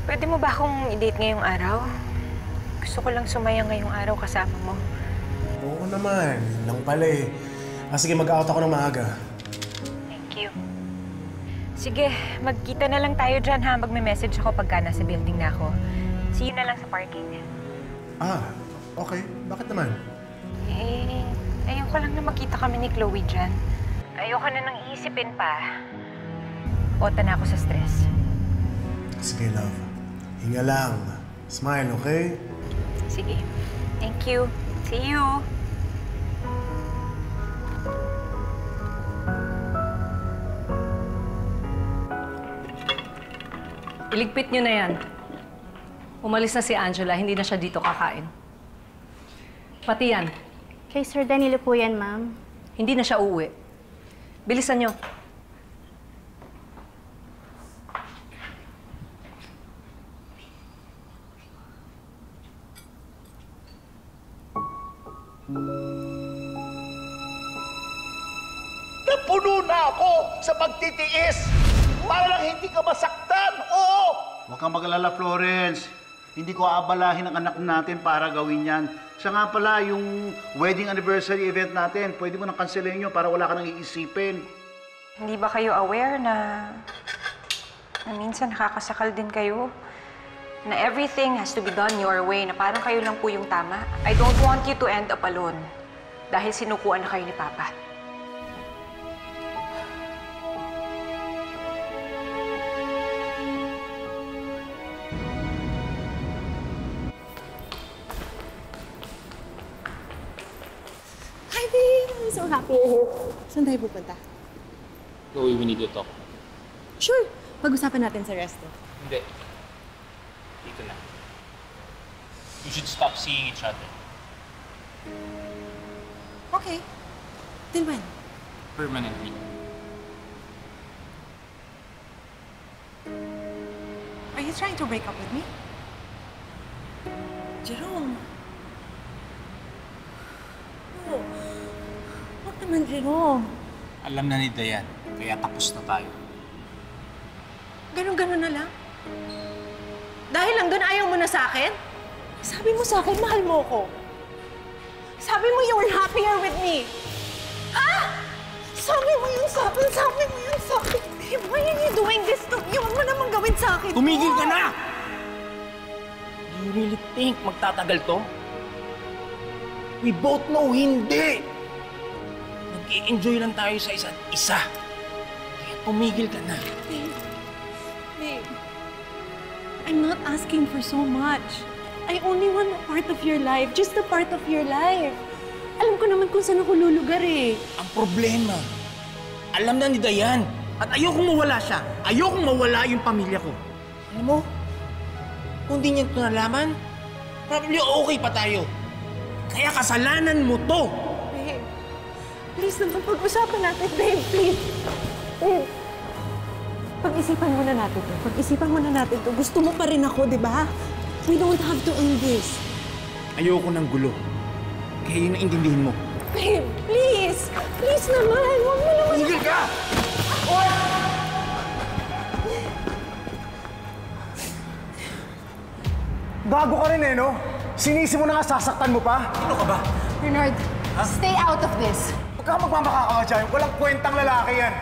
Pwede mo ba akong i-date ngayong araw? Gusto ko lang sumaya ngayong araw kasama mo. Oo naman. Yun lang pala eh. Sige, mag-out ako ng maaga. Thank you. Sige, magkita na lang tayo dyan ha. Magme-message ako pagka nasa building na ako. See you na lang sa parking. Okay. Bakit naman? Ayoko lang na makita kami ni Chloe dyan. Ayoko na nang iisipin pa. Ota na ako sa stress. Sige, love. Hinga lang. Smile, okay? Sige. Thank you. See you. Iligpit niyo na yan. Umalis na si Angela, hindi na siya dito kakain. Pati yan. Kay Sir Danilo po yan, ma'am. Hindi na siya uuwi. Bilisan niyo. Napuno na ako sa pagtitiis para lang hindi ka masaktan. Oo! Huwag kang mag-alala, Florence. Hindi ko aabalahin ang anak natin para gawin yan. Siya nga pala, yung wedding anniversary event natin, pwede mo nang cancelin nyo para wala ka nang iisipin. Hindi ba kayo aware na minsan nakakasakal din kayo? Na everything has to be done your way, na parang kayo lang po yung tama? I don't want you to end up alone dahil sinukuan na kayo ni Papa. Hi, babe! I'm so happy you're here. Saan tayo pupunta? Chloe, we need to talk. Sure. Pag-usapan natin sa resto. Hindi. Dito na. You should stop seeing each other. Okay. Till when? Permanently. Are you trying to break up with me? Jerome. Oh. Huwag naman, Jerome. Alam na ni Dayan, kaya tapos na tayo. Ganun-ganun na lang? Dahil lang doon ayaw mo na sa akin? Sabi mo sa akin, mahal mo ko. Sabi mo you were happier with me. Ha? Sabi mo yun sa akin, sabi mo yun sa akin. Babe, why are you doing this to me? Huwag mo namang gawin sa akin. Tumigil ka na! Do you really think magtatagal to? We both know hindi! Nag-i-enjoy lang tayo sa isa't isa. Kaya tumigil ka na. Babe, I'm not asking for so much. I only want a part of your life. Just a part of your life. Alam ko naman kung saan ako lulugar eh. Ang problema, alam na ni Dayan. At ayokong mawala siya. Ayokong mawala yung pamilya ko. Alam mo, kung di niya ito nalaman, probably okay pa tayo. Kaya kasalanan mo to. Babe, please naman pag-usapan natin, babe, please. Babe, pag-isipan muna natin to. Pag-isipan muna natin to. Gusto mo pa rin ako, di ba? We don't have to end this. Ayoko ng gulo. Kaya yun ang intindihin mo. Babe, please! Please naman! Huwag mo naman... Tigil ka! Gago ka rin eh, no? Sinisi mo na nga, sasaktan mo pa? Sino ka ba? Bernard, stay out of this. Huwag ka magmamakakawa dyan. Walang kwentang lalaki yan.